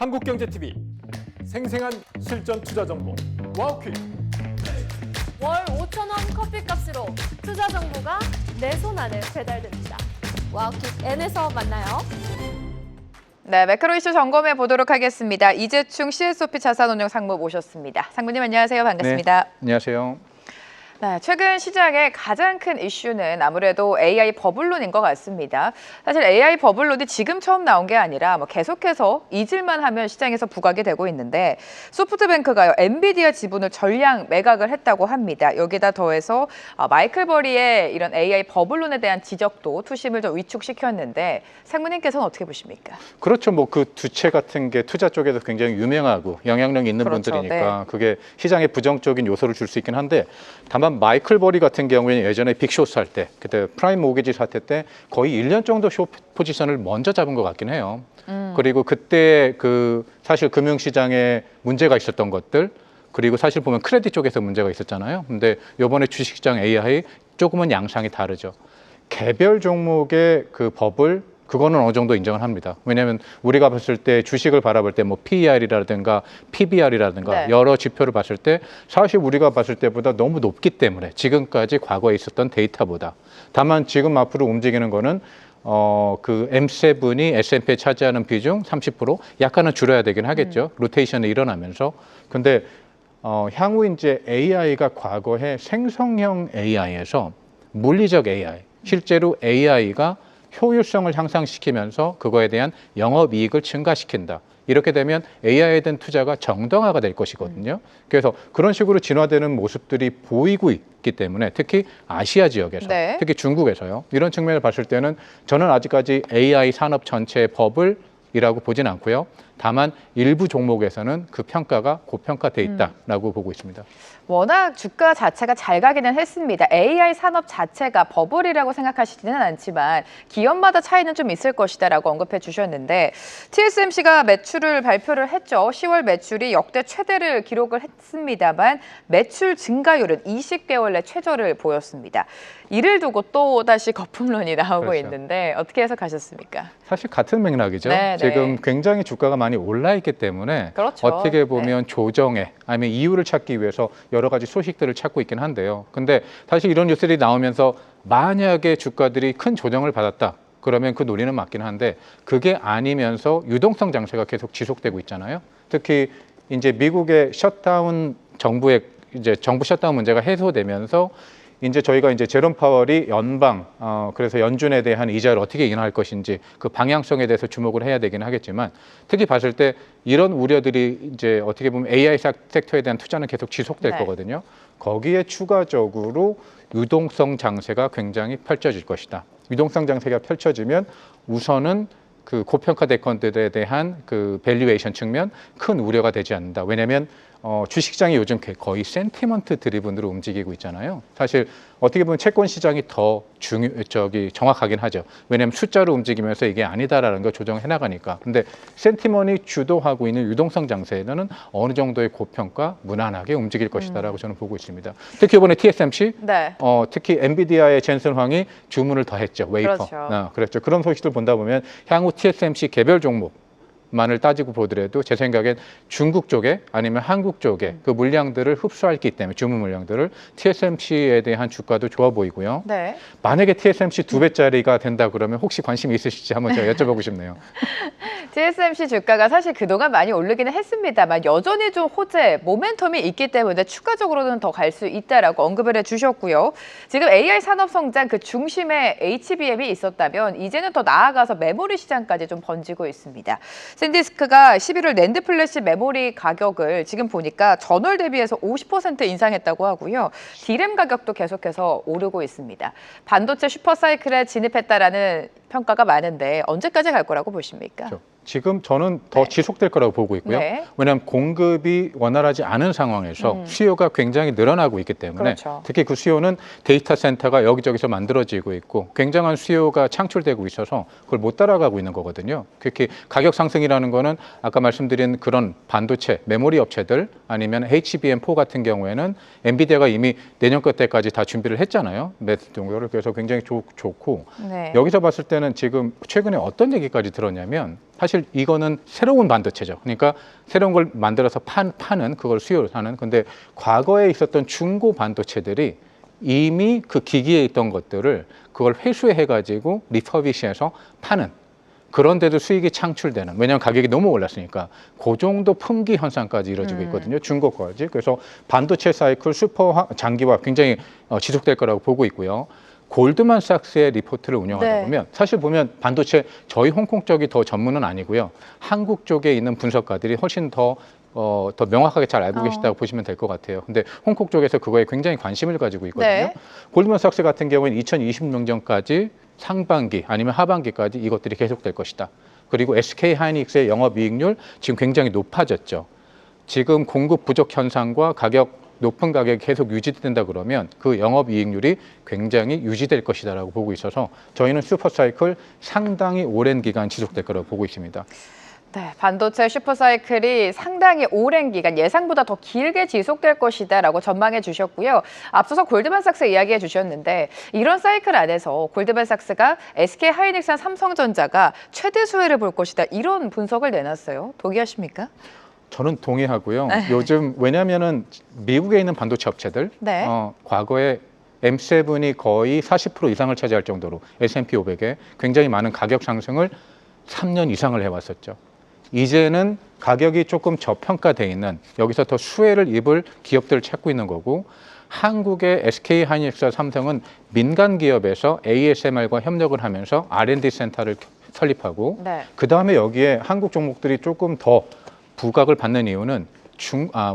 한국경제TV 생생한 실전 투자 정보 와우퀴. 월 5,000원 커피값으로 투자 정보가 내 손 안에 배달됩니다. 와우킥 N에서 만나요. 네, 매크로 이슈 점검해 보도록 하겠습니다. 이재충 CSOP 자산운용 상무 모셨습니다. 상무님 안녕하세요. 반갑습니다. 네, 안녕하세요. 네, 최근 시장의 가장 큰 이슈는 아무래도 AI 버블론인 것 같습니다. 사실 AI 버블론이 지금 처음 나온 게 아니라 계속해서 잊을만 하면 시장에서 부각이 되고 있는데 소프트뱅크가요, 엔비디아 지분을 전량 매각을 했다고 합니다. 여기다 더해서 마이클 버리의 이런 AI 버블론에 대한 지적도 투심을 좀 위축시켰는데 상무님께서는 어떻게 보십니까? 그렇죠. 뭐 그 두채 같은 게 투자 쪽에서 굉장히 유명하고 영향력 있는 그렇죠. 분들이니까 네. 그게 시장에 부정적인 요소를 줄 수 있긴 한데 다만 마이클 버리 같은 경우에는 예전에 빅숏 할 때 그때 프라임 모기지 사태 때 거의 1년 정도 숏 포지션을 먼저 잡은 것 같긴 해요. 그리고 그때 그 사실 금융시장에 문제가 있었던 것들 그리고 사실 보면 크레딧 쪽에서 문제가 있었잖아요. 근데 이번에 주식시장 AI 조금은 양상이 다르죠. 개별 종목의 그 버블 그거는 어느 정도 인정을 합니다. 왜냐하면 우리가 봤을 때 주식을 바라볼 때 뭐 PER이라든가 PBR이라든가 네. 여러 지표를 봤을 때 사실 우리가 봤을 때보다 너무 높기 때문에 지금까지 과거에 있었던 데이터보다 다만 지금 앞으로 움직이는 거는 그 M7이 S&P에 차지하는 비중 30% 약간은 줄여야 되긴 하겠죠. 로테이션이 일어나면서. 근데 향후 이제 AI가 과거에 생성형 AI에서 물리적 AI, 실제로 AI가 효율성을 향상시키면서 그거에 대한 영업이익을 증가시킨다. 이렇게 되면 AI에 대한 투자가 정당화가 될 것이거든요. 그래서 그런 식으로 진화되는 모습들이 보이고 있기 때문에 특히 아시아 지역에서, 네. 특히 중국에서요. 이런 측면을 봤을 때는 저는 아직까지 AI 산업 전체의 버블이라고 보진 않고요. 다만 일부 종목에서는 그 평가가 고평가돼 있다라고 보고 있습니다. 워낙 주가 자체가 잘 가기는 했습니다. AI 산업 자체가 버블이라고 생각하시지는 않지만 기업마다 차이는 좀 있을 것이다라고 언급해 주셨는데 TSMC가 매출을 발표를 했죠. 10월 매출이 역대 최대를 기록을 했습니다만 매출 증가율은 20개월 내 최저를 보였습니다. 이를 두고 또 다시 거품론이 나오고 그렇죠. 있는데 어떻게 해석하셨습니까? 사실 같은 맥락이죠. 네, 지금 네. 굉장히 주가가 많이 올라 있기 때문에 그렇죠. 어떻게 보면 조정에 아니면 이유를 찾기 위해서 여러 가지 소식들을 찾고 있긴 한데요. 근데 사실 이런 뉴스들이 나오면서 만약에 주가들이 큰 조정을 받았다. 그러면 그 논리는 맞긴 한데 그게 아니면서 유동성 장세가 계속 지속되고 있잖아요. 특히 이제 미국의 셧다운 정부 셧다운 문제가 해소되면서 이제 저희가 이제 제롬 파월이 그래서 연준에 대한 이자를 어떻게 인하할 것인지 그 방향성에 대해서 주목을 해야 되긴 하겠지만 특히 봤을 때 이런 우려들이 이제 어떻게 보면 AI 섹터에 대한 투자는 계속 지속될 네. 거거든요. 거기에 추가적으로 유동성 장세가 굉장히 펼쳐질 것이다. 유동성 장세가 펼쳐지면 우선은 그 고평가 대권들에 대한 그 밸류에이션 측면 큰 우려가 되지 않는다. 왜냐하면 주식시장이 요즘 거의 센티먼트 드리븐으로 움직이고 있잖아요. 사실 어떻게 보면 채권 시장이 더 정확하긴 하죠. 왜냐하면 숫자로 움직이면서 이게 아니다라는 걸 조정해 나가니까. 근데 센티먼이 주도하고 있는 유동성 장세는 어느 정도의 고평가 무난하게 움직일 것이다라고 저는 보고 있습니다. 특히 이번에 TSMC, 네. 특히 엔비디아의 젠슨 황이 주문을 더했죠. 웨이퍼. 그렇죠. 그렇죠. 그런 소식들 본다 보면 향후 TSMC 개별 종목만을 따지고 보더라도 제 생각엔 중국 쪽에 아니면 한국 쪽에 그 물량들을 흡수할기 때문에 주문 물량들을 TSMC에 대한 주가도 좋아 보이고요. 네. 만약에 TSMC 2배짜리가 된다 그러면 혹시 관심이 있으실지 한번 제가 여쭤보고 싶네요. TSMC 주가가 사실 그동안 많이 오르기는 했습니다만 여전히 좀 호재, 모멘텀이 있기 때문에 추가적으로는 더 갈 수 있다라고 언급을 해주셨고요. 지금 AI 산업 성장 그 중심에 HBM이 있었다면 이제는 더 나아가서 메모리 시장까지 좀 번지고 있습니다. 샌디스크가 11월 낸드 플래시 메모리 가격을 지금 보니까 전월 대비해서 50% 인상했다고 하고요. D램 가격도 계속해서 오르고 있습니다. 반도체 슈퍼사이클에 진입했다라는 평가가 많은데 언제까지 갈 거라고 보십니까? 그렇죠. 지금 저는 더 네. 지속될 거라고 보고 있고요. 네. 왜냐하면 공급이 원활하지 않은 상황에서 수요가 굉장히 늘어나고 있기 때문에 그렇죠. 특히 그 수요는 데이터 센터가 여기저기서 만들어지고 있고 굉장한 수요가 창출되고 있어서 그걸 못 따라가고 있는 거거든요. 특히 가격 상승이라는 거는 아까 말씀드린 그런 반도체, 메모리 업체들 아니면 HBM4 같은 경우에는 엔비디아가 이미 내년 끝때까지 다 준비를 했잖아요. 매트 동료를. 그래서 굉장히 좋고 네. 여기서 봤을 때는 지금 최근에 어떤 얘기까지 들었냐면 사실 이거는 새로운 반도체죠. 그러니까 새로운 걸 만들어서 파는 그걸 수요하는. 근데 과거에 있었던 중고 반도체들이 이미 그 기기에 있던 것들을 그걸 회수해가지고 리퍼비시해서 파는 그런데도 수익이 창출되는, 왜냐하면 가격이 너무 올랐으니까 그 정도 품귀 현상까지 이루어지고 있거든요. 중고까지. 그래서 반도체 사이클 슈퍼 장기화 굉장히 지속될 거라고 보고 있고요. 골드만삭스의 리포트를 운영하다 네. 보면 사실 보면 반도체 저희 홍콩 쪽이 더 전문은 아니고요. 한국 쪽에 있는 분석가들이 훨씬 더 명확하게 잘 알고 계시다고 보시면 될 것 같아요. 근데 홍콩 쪽에서 그거에 굉장히 관심을 가지고 있거든요. 네. 골드만삭스 같은 경우에는 2026년까지 상반기 아니면 하반기까지 이것들이 계속될 것이다. 그리고 SK 하이닉스의 영업이익률 지금 굉장히 높아졌죠. 지금 공급 부족 현상과 높은 가격이 계속 유지된다 그러면 그 영업이익률이 굉장히 유지될 것이다라고 보고 있어서 저희는 슈퍼사이클 상당히 오랜 기간 지속될 거라고 보고 있습니다. 네, 반도체 슈퍼사이클이 상당히 오랜 기간 예상보다 더 길게 지속될 것이다라고 전망해 주셨고요. 앞서서 골드만삭스 이야기해 주셨는데 이런 사이클 안에서 골드만삭스가 SK 하이닉스와 삼성전자가 최대 수혜를 볼 것이다 이런 분석을 내놨어요. 동의하십니까? 저는 동의하고요. 요즘 왜냐하면은 미국에 있는 반도체 업체들 네. 과거에 M7이 거의 40% 이상을 차지할 정도로 S&P 500에 굉장히 많은 가격 상승을 3년 이상을 해왔었죠. 이제는 가격이 조금 저평가돼 있는 여기서 더 수혜를 입을 기업들을 찾고 있는 거고 한국의 SK 하이닉스와 삼성은 민간 기업에서 ASMR과 협력을 하면서 R&D 센터를 설립하고 네. 그다음에 여기에 한국 종목들이 조금 더 부각을 받는 이유는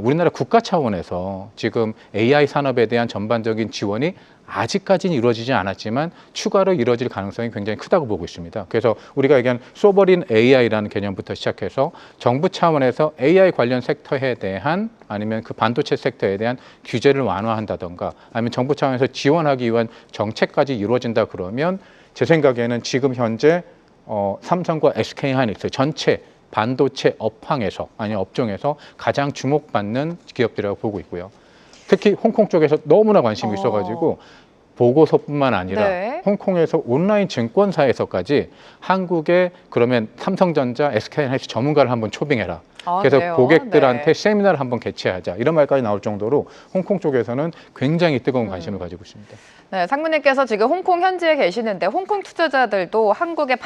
우리나라 국가 차원에서 지금 AI 산업에 대한 전반적인 지원이 아직까지는 이루어지지 않았지만 추가로 이루어질 가능성이 굉장히 크다고 보고 있습니다. 그래서 우리가 얘기한 소버린 AI라는 개념부터 시작해서 정부 차원에서 AI 관련 섹터에 대한 아니면 그 반도체 섹터에 대한 규제를 완화한다던가 아니면 정부 차원에서 지원하기 위한 정책까지 이루어진다 그러면 제 생각에는 지금 현재 삼성과 SK 하이닉스 전체 반도체 업황에서 아니면 업종에서 가장 주목받는 기업들이라고 보고 있고요. 특히 홍콩 쪽에서 너무나 관심이 있어가지고 보고서뿐만 아니라 네. 홍콩에서 온라인 증권사에서까지 한국에 그러면 삼성전자, SK하이닉스 전문가를 한번 초빙해라. 그래서 그래요? 고객들한테 네. 세미나를 한번 개최하자. 이런 말까지 나올 정도로 홍콩 쪽에서는 굉장히 뜨거운 관심을 가지고 있습니다. 네, 상무님께서 지금 홍콩 현지에 계시는데 홍콩 투자자들도 한국의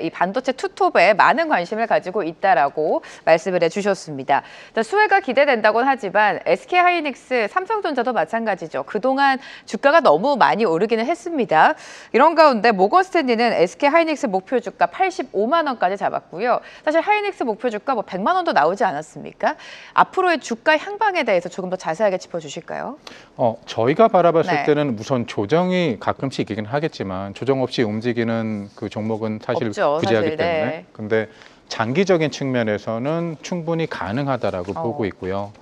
이 반도체 투톱에 많은 관심을 가지고 있다라고 말씀을 해주셨습니다. 수혜가 기대된다고는 하지만 SK 하이닉스, 삼성전자도 마찬가지죠. 그동안 주가가 너무 많이 오르기는 했습니다. 이런 가운데 모건 스탠리는 SK 하이닉스 목표 주가 85만 원까지 잡았고요. 사실 하이닉스 목표 주가 100만 원도 나오지 않았습니까? 앞으로의 주가 향방에 대해서 조금 더 자세하게 짚어주실까요? 저희가 바라봤을 네. 때는 우선 조정이 가끔씩 있긴 하겠지만 조정 없이 움직이는 그 종목은 사실 없죠, 부재하기 사실, 때문에. 네. 근데 장기적인 측면에서는 충분히 가능하다라고 보고 있고요.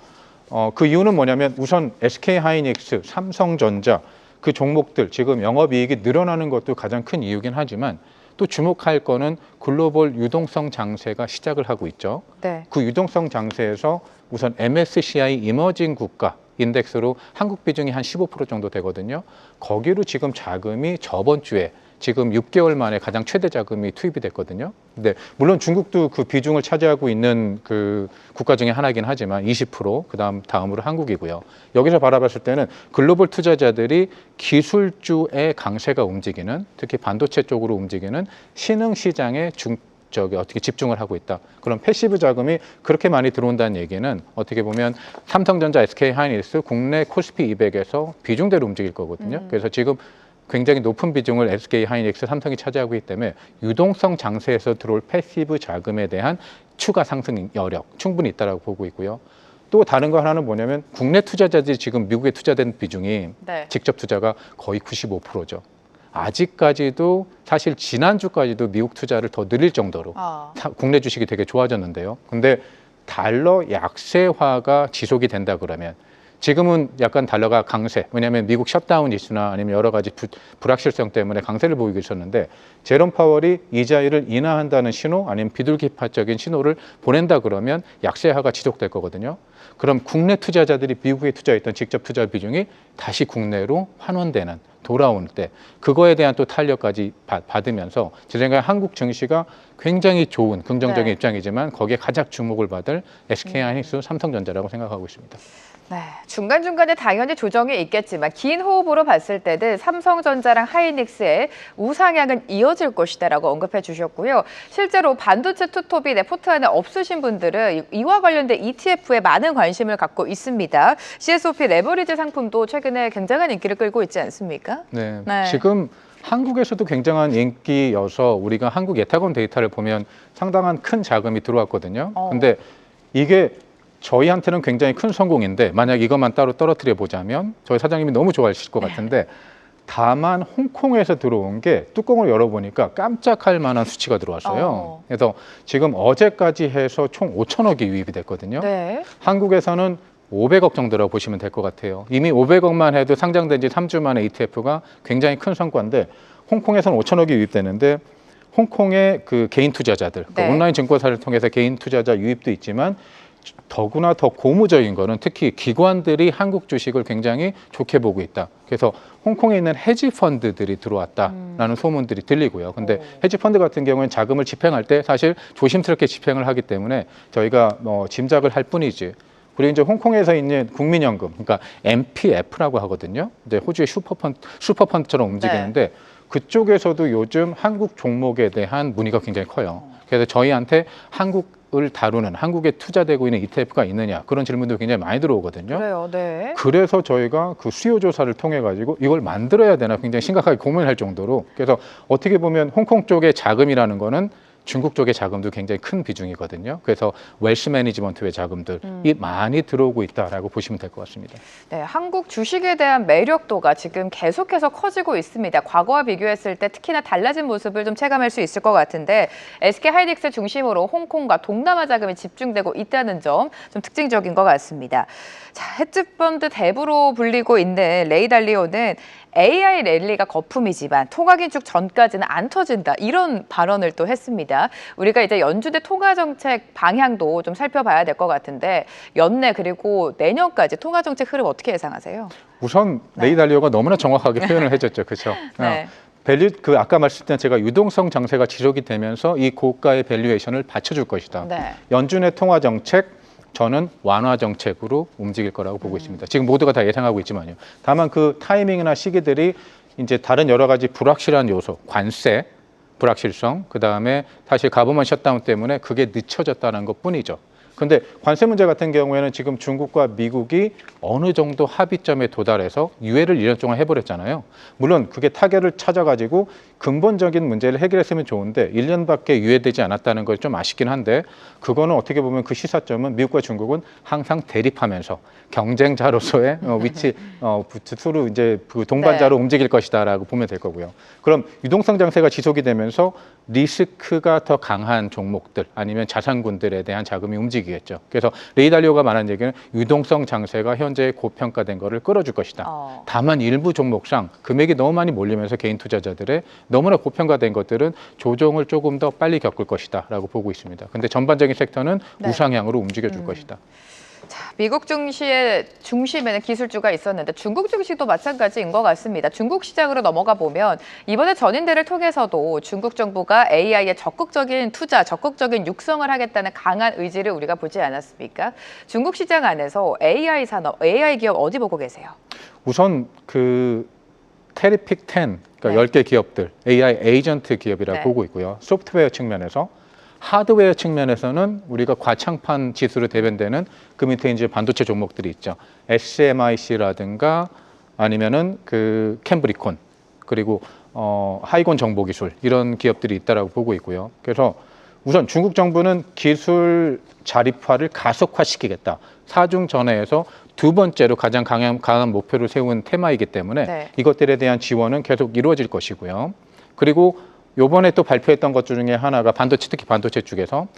그 이유는 뭐냐면 우선 SK 하이닉스, 삼성전자 그 종목들 지금 영업이익이 늘어나는 것도 가장 큰 이유긴 하지만 또 주목할 거는 글로벌 유동성 장세가 시작을 하고 있죠. 네. 그 유동성 장세에서 우선 MSCI 이머징 국가 인덱스로 한국 비중이 한 15% 정도 되거든요. 거기로 지금 자금이 저번 주에 지금 6개월 만에 가장 최대 자금이 투입이 됐거든요. 근데 물론 중국도 그 비중을 차지하고 있는 그 국가 중에 하나이긴 하지만 20%, 다음으로 한국이고요. 여기서 바라봤을 때는 글로벌 투자자들이 기술주의 강세가 움직이는, 특히 반도체 쪽으로 움직이는 신흥 시장에 어떻게 집중을 하고 있다. 그런 패시브 자금이 그렇게 많이 들어온다는 얘기는 어떻게 보면 삼성전자, SK 하이닉스 국내 코스피 200에서 비중대로 움직일 거거든요. 그래서 지금 굉장히 높은 비중을 SK 하이닉스, 삼성이 차지하고 있기 때문에 유동성 장세에서 들어올 패시브 자금에 대한 추가 상승 여력 충분히 있다고 보고 있고요. 또 다른 거 하나는 뭐냐면 국내 투자자들이 지금 미국에 투자된 비중이 네. 직접 투자가 거의 95%죠. 아직까지도 사실 지난주까지도 미국 투자를 더 늘릴 정도로 국내 주식이 되게 좋아졌는데요. 근데 달러 약세화가 지속이 된다 그러면 지금은 약간 달러가 강세, 왜냐하면 미국 셧다운 이슈나 아니면 여러 가지 불확실성 때문에 강세를 보이고 있었는데 제롬 파월이 이자율을 인하한다는 신호 아니면 비둘기파적인 신호를 보낸다 그러면 약세화가 지속될 거거든요. 그럼 국내 투자자들이 미국에 투자했던 직접 투자 비중이 다시 국내로 환원되는 돌아올 때 그거에 대한 또 탄력까지 받으면서 제 생각에 한국 증시가 굉장히 좋은 긍정적인 네. 입장이지만 거기에 가장 주목을 받을 SK하이닉스, 삼성전자라고 생각하고 있습니다. 네, 중간중간에 당연히 조정이 있겠지만 긴 호흡으로 봤을 때는 삼성전자랑 하이닉스의 우상향은 이어질 것이다라고 언급해 주셨고요. 실제로 반도체 투톱이 내 포트 안에 없으신 분들은 이와 관련된 ETF에 많은 관심을 갖고 있습니다. CSOP 레버리지 상품도 최근에 굉장한 인기를 끌고 있지 않습니까? 네, 네. 지금 한국에서도 굉장한 인기여서 우리가 한국 예탁원 데이터를 보면 상당한 큰 자금이 들어왔거든요. 근데 이게 저희한테는 굉장히 큰 성공인데 만약 이것만 따로 떨어뜨려 보자면 저희 사장님이 너무 좋아하실 것 같은데 다만 홍콩에서 들어온 게 뚜껑을 열어보니까 깜짝할 만한 수치가 들어왔어요. 그래서 지금 어제까지 해서 총 5천억이 유입이 됐거든요. 네. 한국에서는 500억 정도라고 보시면 될 것 같아요. 이미 500억만 해도 상장된 지 3주 만에 ETF가 굉장히 큰 성과인데 홍콩에서는 5천억이 유입되는데 홍콩의 그 개인 투자자들, 네. 온라인 증권사를 통해서 개인 투자자 유입도 있지만 더구나 더 고무적인 거는 특히 기관들이 한국 주식을 굉장히 좋게 보고 있다. 그래서 홍콩에 있는 헤지 펀드들이 들어왔다라는 소문들이 들리고요. 근데 헤지 펀드 같은 경우는 자금을 집행할 때 사실 조심스럽게 집행을 하기 때문에 저희가 짐작을 할 뿐이지. 그리고 이제 홍콩에서 있는 국민연금, 그러니까 MPF라고 하거든요. 이제 호주의 슈퍼펀드처럼 움직이는데 그쪽에서도 요즘 한국 종목에 대한 문의가 굉장히 커요. 그래서 저희한테 한국을 다루는 한국에 투자되고 있는 ETF가 있느냐 그런 질문도 굉장히 많이 들어오거든요. 그래요, 네. 그래서 저희가 그 수요 조사를 통해 가지고 이걸 만들어야 되나 굉장히 심각하게 고민할 정도로 그래서 어떻게 보면 홍콩 쪽의 자금이라는 거는 중국 쪽의 자금도 굉장히 큰 비중이거든요. 그래서 웰스 매니지먼트의 자금들이 많이 들어오고 있다라고 보시면 될 것 같습니다. 네, 한국 주식에 대한 매력도가 지금 계속해서 커지고 있습니다. 과거와 비교했을 때 특히나 달라진 모습을 좀 체감할 수 있을 것 같은데 SK하이닉스 중심으로 홍콩과 동남아 자금이 집중되고 있다는 점 좀 특징적인 것 같습니다. 자, 헤지펀드 대부로 불리고 있는 레이 달리오는 AI 랠리가 거품이지만 통화 긴축 전까지는 안 터진다 이런 발언을 또 했습니다. 우리가 이제 연준의 통화 정책 방향도 좀 살펴봐야 될 것 같은데 연내 그리고 내년까지 통화 정책 흐름 어떻게 예상하세요? 우선 레이 달리오가 너무나 정확하게 표현을 해줬죠, 그렇죠? 네. 밸류 아까 말씀드린 제가 유동성 장세가 지속이 되면서 이 고가의 밸류에이션을 받쳐줄 것이다. 네. 연준의 통화 정책 저는 완화 정책으로 움직일 거라고 보고 있습니다. 지금 모두가 다 예상하고 있지만요. 다만 그 타이밍이나 시기들이 이제 다른 여러 가지 불확실한 요소, 관세, 불확실성, 그 다음에 사실 가버먼트 셧다운 때문에 그게 늦춰졌다는 것뿐이죠. 근데 관세 문제 같은 경우에는 지금 중국과 미국이 어느 정도 합의점에 도달해서 유예를 1년 동안 해버렸잖아요. 물론 그게 타결을 찾아가지고 근본적인 문제를 해결했으면 좋은데 1년밖에 유예되지 않았다는 걸 좀 아쉽긴 한데 그거는 어떻게 보면 그 시사점은 미국과 중국은 항상 대립하면서 경쟁자로서의 위치 서로 이제 그 동반자로 움직일 것이다라고 보면 될 거고요. 그럼 유동성 장세가 지속이 되면서 리스크가 더 강한 종목들 아니면 자산군들에 대한 자금이 움직이겠죠. 그래서 레이 달리오가 말한 얘기는 유동성 장세가 현재 고평가된 거를 끌어줄 것이다. 다만 일부 종목상 금액이 너무 많이 몰리면서 개인 투자자들의 너무나 고평가된 것들은 조정을 조금 더 빨리 겪을 것이다라고 보고 있습니다. 근데 전반적인 섹터는 우상향으로 움직여줄 것이다. 자, 미국 증시의 중심에는 기술주가 있었는데 중국 증시도 마찬가지인 것 같습니다. 중국 시장으로 넘어가 보면 이번에 전인대를 통해서도 중국 정부가 AI에 적극적인 투자, 적극적인 육성을 하겠다는 강한 의지를 우리가 보지 않았습니까? 중국 시장 안에서 AI 산업, AI 기업 어디 보고 계세요? 우선 그 테리픽 10, 그러니까 네. 10개 기업들, AI 에이전트 기업이라고 네. 보고 있고요. 소프트웨어 측면에서 하드웨어 측면에서는 우리가 과창판 지수로 대변되는 그 밑에 이제 반도체 종목들이 있죠. SMIC라든가 아니면은 그 캠브리콘 그리고 하이건 정보기술 이런 기업들이 있다라고 보고 있고요. 그래서 우선 중국 정부는 기술 자립화를 가속화시키겠다. 사중 전회에서 두 번째로 가장 강한 목표를 세운 테마이기 때문에 네. 이것들에 대한 지원은 계속 이루어질 것이고요. 그리고 요번에 또 발표했던 것 중에 하나가 반도체, 특히 반도체 쪽에서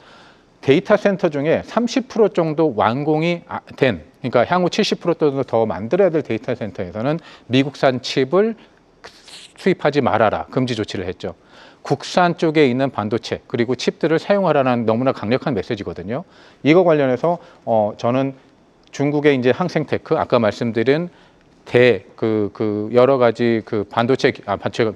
데이터 센터 중에 30% 정도 완공이 된 그러니까 향후 70% 정도 더 만들어야 될 데이터 센터에서는 미국산 칩을 수입하지 말아라 금지 조치를 했죠. 국산 쪽에 있는 반도체 그리고 칩들을 사용하라는 너무나 강력한 메시지거든요. 이거 관련해서 저는 중국의 이제 항생테크 아까 말씀드린 여러 가지 그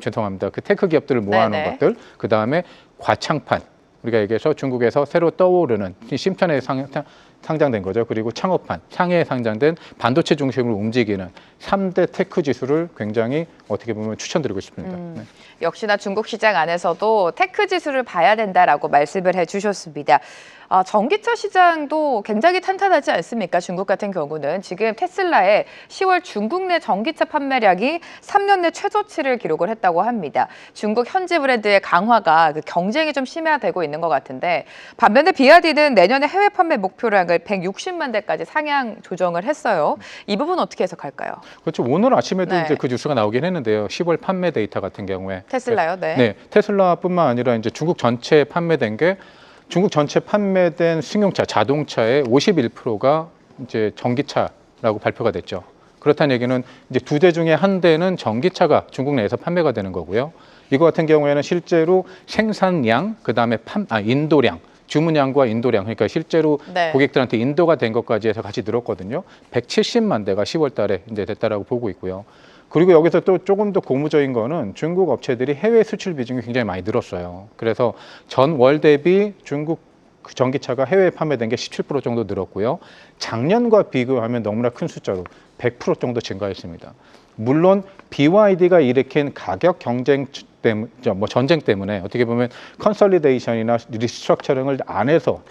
죄송합니다. 그 테크 기업들을 모아놓은 네네. 것들, 그 다음에 과창판 우리가 얘기해서 중국에서 새로 떠오르는 신편에 상장된 거죠. 그리고 창업판, 상해에 상장된 반도체 중심으로 움직이는 3대 테크 지수를 굉장히 어떻게 보면 추천드리고 싶습니다. 네. 역시나 중국 시장 안에서도 테크 지수를 봐야 된다라고 말씀을 해주셨습니다. 전기차 시장도 굉장히 탄탄하지 않습니까? 중국 같은 경우는 지금 테슬라의 10월 중국 내 전기차 판매량이 3년 내 최저치를 기록을 했다고 합니다. 중국 현지 브랜드의 강화가 그 경쟁이 좀 심화되고 있는 것 같은데 반면에 BYD는 내년에 해외 판매 목표량을 160만 대까지 상향 조정을 했어요. 이 부분 어떻게 해석할까요? 그렇죠. 오늘 아침에도 네. 이제 그 뉴스가 나오긴 했는데요. 10월 판매 데이터 같은 경우에 테슬라요? 네. 네, 테슬라뿐만 아니라 이제 중국 전체 판매된 게 중국 전체 판매된 승용차, 자동차의 51%가 이제 전기차라고 발표가 됐죠. 그렇다는 얘기는 이제 2대 중에 1대는 전기차가 중국 내에서 판매가 되는 거고요. 이거 같은 경우에는 실제로 생산량, 그다음에 인도량, 주문량과 인도량, 그러니까 실제로 네. 고객들한테 인도가 된 것까지 해서 같이 늘었거든요. 170만 대가 10월 달에 이제 됐다라고 보고 있고요. 그리고 여기서 또 조금 더 고무적인 거는 중국 업체들이 해외 수출 비중이 굉장히 많이 늘었어요. 그래서 전월 대비 중국 전기차가 해외에 판매된 게 17% 정도 늘었고요. 작년과 비교하면 너무나 큰 숫자로 100% 정도 증가했습니다. 물론 BYD가 일으킨 가격 경쟁 때문에, 전쟁 때문에 어떻게 보면 컨설리데이션이나 리스트럭처링을 안에서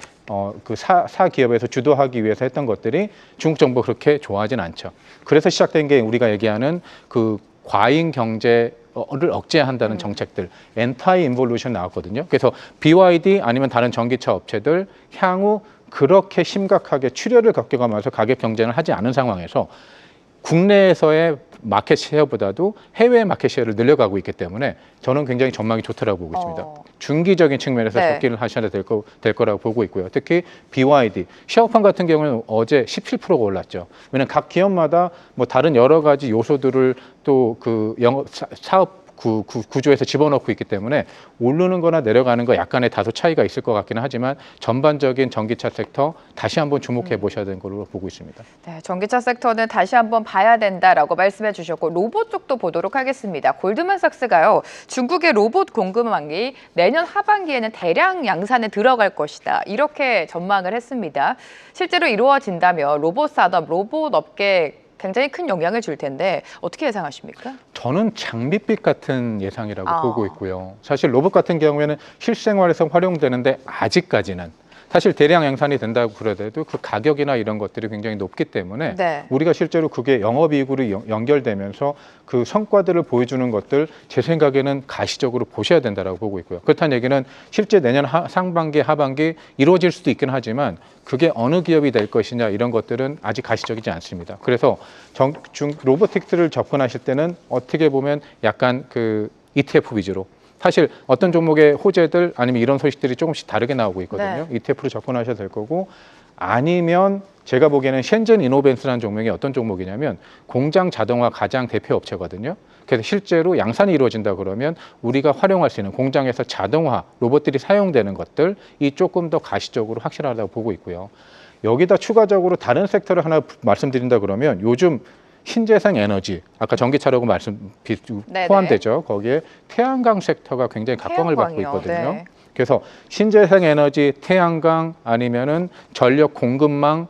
그 사 기업에서 주도하기 위해서 했던 것들이 중국 정부가 그렇게 좋아하진 않죠. 그래서 시작된 게 우리가 얘기하는 그 과잉 경제를 억제한다는 정책들, 엔타이 인볼루션 나왔거든요. 그래서 BYD 아니면 다른 전기차 업체들 향후 그렇게 심각하게 출혈을 겪어가면서 가격 경쟁을 하지 않은 상황에서 국내에서의 마켓 쉐어보다도 해외 마켓 쉐어를 늘려가고 있기 때문에 저는 굉장히 전망이 좋다라고 보고 있습니다. 중기적인 측면에서 네. 접근을 하셔야 될 거라고 보고 있고요. 특히 BYD, 샤오판 같은 경우는 어제 17%가 올랐죠. 왜냐하면 각 기업마다 뭐 다른 여러 가지 요소들을 또 그 사업 구조에서 집어넣고 있기 때문에 오르는 거나 내려가는 거 약간의 다소 차이가 있을 것 같기는 하지만 전반적인 전기차 섹터 다시 한번 주목해 보셔야 되는 걸로 보고 있습니다. 네, 전기차 섹터는 다시 한번 봐야 된다라고 말씀해 주셨고 로봇 쪽도 보도록 하겠습니다. 골드만삭스가요. 중국의 로봇 공급망이 내년 하반기에는 대량 양산에 들어갈 것이다. 이렇게 전망을 했습니다. 실제로 이루어진다면 로봇 산업, 로봇 업계 굉장히 큰 영향을 줄 텐데 어떻게 예상하십니까? 저는 장밋빛 같은 예상이라고 보고 있고요. 사실 로봇 같은 경우에는 실생활에서 활용되는데 아직까지는 사실 대량 양산이 된다고 그러더라도 그 가격이나 이런 것들이 굉장히 높기 때문에 네. 우리가 실제로 그게 영업이익으로 연결되면서 그 성과들을 보여주는 것들 제 생각에는 가시적으로 보셔야 된다고 보고 있고요. 그렇다는 얘기는 실제 내년 상반기, 하반기 이루어질 수도 있긴 하지만 그게 어느 기업이 될 것이냐 이런 것들은 아직 가시적이지 않습니다. 그래서 로보틱스를 접근하실 때는 어떻게 보면 약간 그 ETF 위주로 사실 어떤 종목의 호재들 아니면 이런 소식들이 조금씩 다르게 나오고 있거든요. 네. ETF로 접근하셔도 될 거고 아니면 제가 보기에는 셴전 이노벤스라는 종목이 어떤 종목이냐면 공장 자동화 가장 대표 업체거든요. 그래서 실제로 양산이 이루어진다 그러면 우리가 활용할 수 있는 공장에서 자동화 로봇들이 사용되는 것들 이 조금 더 가시적으로 확실하다고 보고 있고요. 여기다 추가적으로 다른 섹터를 하나 말씀드린다 그러면 요즘 신재생 에너지, 아까 전기차라고 포함되죠. 거기에 태양광 섹터가 굉장히 각광을 받고 태양광이요. 있거든요. 네. 그래서 신재생 에너지, 태양광 아니면은 전력 공급망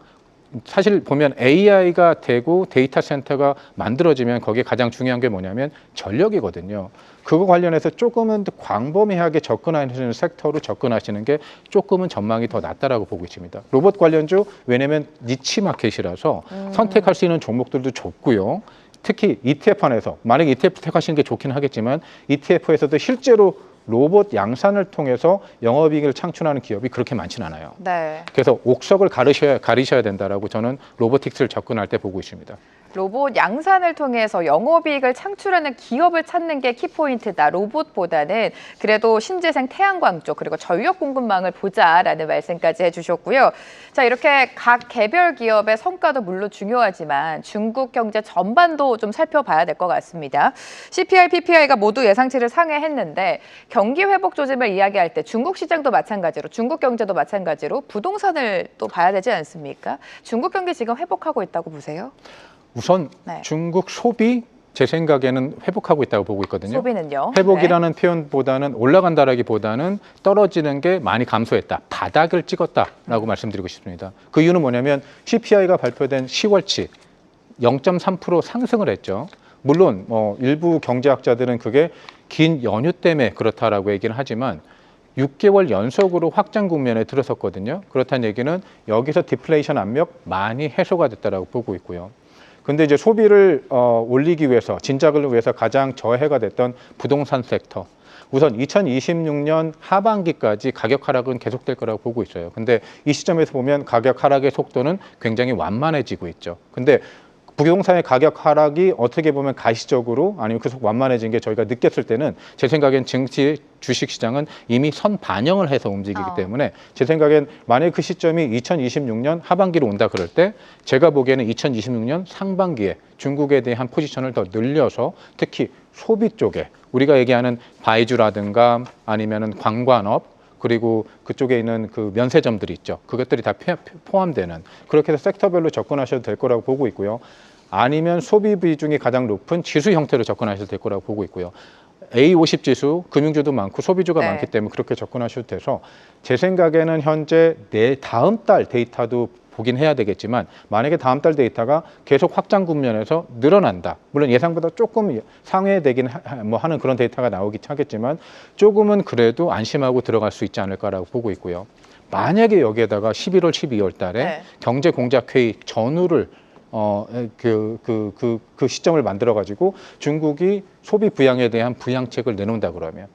사실 보면 AI가 되고 데이터 센터가 만들어지면 거기에 가장 중요한 게 뭐냐면 전력이거든요. 그거 관련해서 조금은 더 광범위하게 접근하시는 섹터로 접근하시는 게 조금은 전망이 더 낫다라고 보고 있습니다. 로봇 관련주 왜냐면 니치 마켓이라서 선택할 수 있는 종목들도 좁고요. 특히 ETF 안에서 만약에 ETF 택하시는 게 좋긴 하겠지만 ETF에서도 실제로 로봇 양산을 통해서 영업이익을 창출하는 기업이 그렇게 많지는 않아요. 네. 그래서 옥석을 가리셔야 된다라고 저는 로보틱스를 접근할 때 보고 있습니다. 로봇 양산을 통해서 영업이익을 창출하는 기업을 찾는 게 키포인트다. 로봇보다는 그래도 신재생 태양광 쪽 그리고 전력 공급망을 보자라는 말씀까지 해주셨고요. 자, 이렇게 각 개별 기업의 성과도 물론 중요하지만 중국 경제 전반도 좀 살펴봐야 될 것 같습니다. CPI, PPI가 모두 예상치를 상회했는데 경기 회복 조짐을 이야기할 때 중국 시장도 마찬가지로 중국 경제도 마찬가지로 부동산을 또 봐야 되지 않습니까? 중국 경기 지금 회복하고 있다고 보세요? 우선 네. 중국 소비 제 생각에는 회복하고 있다고 보고 있거든요. 소비는요? 회복이라는 표현보다는 올라간다라기보다는 떨어지는 게 많이 감소했다. 바닥을 찍었다라고 말씀드리고 싶습니다. 그 이유는 뭐냐면 CPI가 발표된 10월치 0.3% 상승을 했죠. 물론 일부 경제학자들은 그게 긴 연휴 때문에 그렇다라고 얘기를 하지만 6개월 연속으로 확장 국면에 들어섰거든요. 그렇다는 얘기는 여기서 디플레이션 압력 많이 해소가 됐다라고 보고 있고요. 근데 이제 소비를 올리기 위해서 진작을 위해서 가장 저해가 됐던 부동산 섹터. 우선 2026년 하반기까지 가격 하락은 계속될 거라고 보고 있어요. 근데 이 시점에서 보면 가격 하락의 속도는 굉장히 완만해지고 있죠. 근데 부동산의 가격 하락이 어떻게 보면 가시적으로 아니면 계속 완만해진 게 저희가 느꼈을 때는 제 생각엔 증시 주식시장은 이미 선 반영을 해서 움직이기 때문에 제 생각엔 만약 그 시점이 2026년 하반기로 온다 그럴 때 제가 보기에는 2026년 상반기에 중국에 대한 포지션을 더 늘려서 특히 소비 쪽에 우리가 얘기하는 바이주라든가 아니면은 관광업 그리고 그쪽에 있는 그 면세점들이 있죠. 그것들이 다 포함되는 그렇게 해서 섹터별로 접근하셔도 될 거라고 보고 있고요. 아니면 소비 비중이 가장 높은 지수 형태로 접근하셔도 될 거라고 보고 있고요. A50 지수, 금융주도 많고 소비주가 네. 많기 때문에 그렇게 접근하셔도 돼서 제 생각에는 현재 다음 달 데이터도 보긴 해야 되겠지만 만약에 다음 달 데이터가 계속 확장 국면에서 늘어난다. 물론 예상보다 조금 상회되긴 하는 그런 데이터가 나오긴 하겠지만 조금은 그래도 안심하고 들어갈 수 있지 않을까라고 보고 있고요. 만약에 여기에다가 11월, 12월 달에 네. 경제 공작 회의 전후를 그 시점을 만들어 가지고 중국이 소비 부양에 대한 부양책을 내놓는다 그러면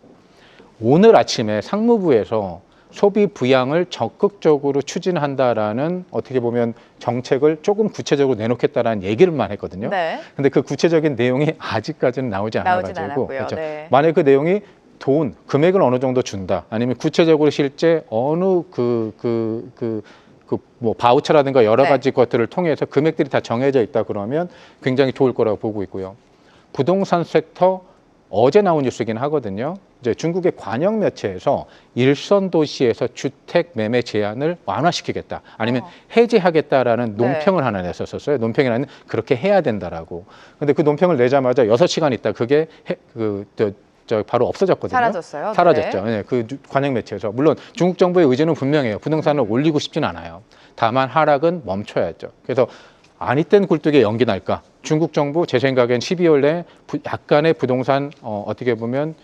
오늘 아침에 상무부에서 소비 부양을 적극적으로 추진한다라는 어떻게 보면 정책을 조금 구체적으로 내놓겠다라는 얘기를만 했거든요. 네. 근데 그 구체적인 내용이 아직까지는 나오지 나오진 않아가지고 않았고요. 그렇죠. 네. 만약 그 내용이 금액을 어느 정도 준다, 아니면 구체적으로 실제 어느 뭐 바우처라든가 여러 네. 가지 것들을 통해서 금액들이 다 정해져 있다 그러면 굉장히 좋을 거라고 보고 있고요. 부동산 섹터 어제 나온 뉴스이긴 하거든요. 이제 중국의 관영 매체에서 일선 도시에서 주택 매매 제한을 완화시키겠다, 아니면 해제하겠다라는 논평을 하나 냈었어요. 논평이라는 그렇게 해야 된다라고. 근데 그 논평을 내자마자 6시간 있다 그게 바로 없어졌거든요. 사라졌어요? 사라졌죠. 네. 그 관영 매체에서. 물론 중국 정부의 의지는 분명해요. 부동산을 올리고 싶진 않아요. 다만 하락은 멈춰야죠. 그래서 아니 땐 굴뚝에 연기 날까? 중국 정부 제 생각엔 12월 내에 약간의 부동산 어떻게 보면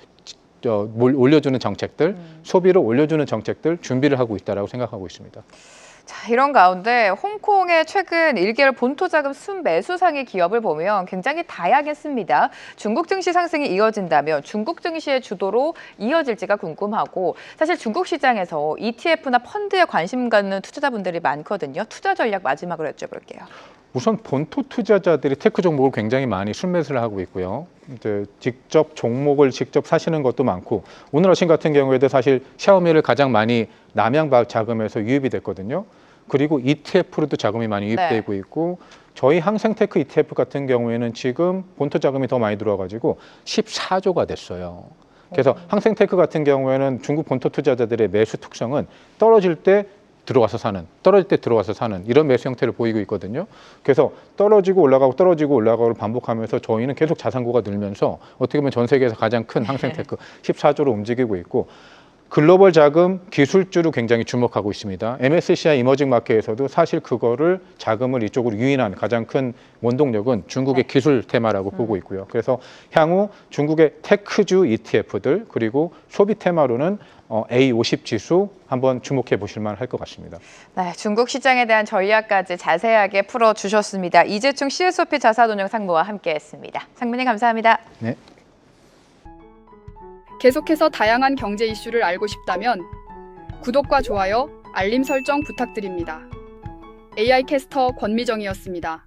올려주는 정책들, 소비를 올려주는 정책들 준비를 하고 있다라고 생각하고 있습니다. 자, 이런 가운데 홍콩의 최근 1개월 본토자금 순매수상의 기업을 보면 굉장히 다양했습니다. 중국 증시 상승이 이어진다면 중국 증시의 주도로 이어질지가 궁금하고, 사실 중국 시장에서 ETF나 펀드에 관심 갖는 투자자분들이 많거든요. 투자 전략 마지막으로 여쭤볼게요. 우선 본토 투자자들이 테크 종목을 굉장히 많이 순매수를 하고 있고요. 이제 종목을 직접 사시는 것도 많고, 오늘 아침 같은 경우에도 사실 샤오미를 가장 많이 남양 자금에서 유입이 됐거든요. 그리고 ETF로도 자금이 많이 유입되고 있고, 저희 항생테크 ETF 같은 경우에는 지금 본토 자금이 더 많이 들어와가지고 14조가 됐어요. 그래서 항생테크 같은 경우에는 중국 본토 투자자들의 매수 특성은 떨어질 때 들어와서 사는, 떨어질 때 들어와서 사는 이런 매수 형태를 보이고 있거든요. 그래서 떨어지고 올라가고 떨어지고 올라가고를 반복하면서 저희는 계속 자산고가 늘면서 어떻게 보면 전 세계에서 가장 큰 항생테크 14조로 움직이고 있고, 글로벌 자금 기술주로 굉장히 주목하고 있습니다. MSCI 이머징 마켓에서도 사실 그거를 자금을 이쪽으로 유인한 가장 큰 원동력은 중국의 기술 테마라고 보고 있고요. 그래서 향후 중국의 테크주 ETF들 그리고 소비 테마로는 A50 지수 한번 주목해 보실 만할 것 같습니다. 네, 중국 시장에 대한 전략까지 자세하게 풀어주셨습니다. 이재충 CSOP 자산운용 상무와 함께했습니다. 상무님 감사합니다. 네. 계속해서 다양한 경제 이슈를 알고 싶다면 구독과 좋아요, 알림 설정 부탁드립니다. AI 캐스터 권미정이었습니다.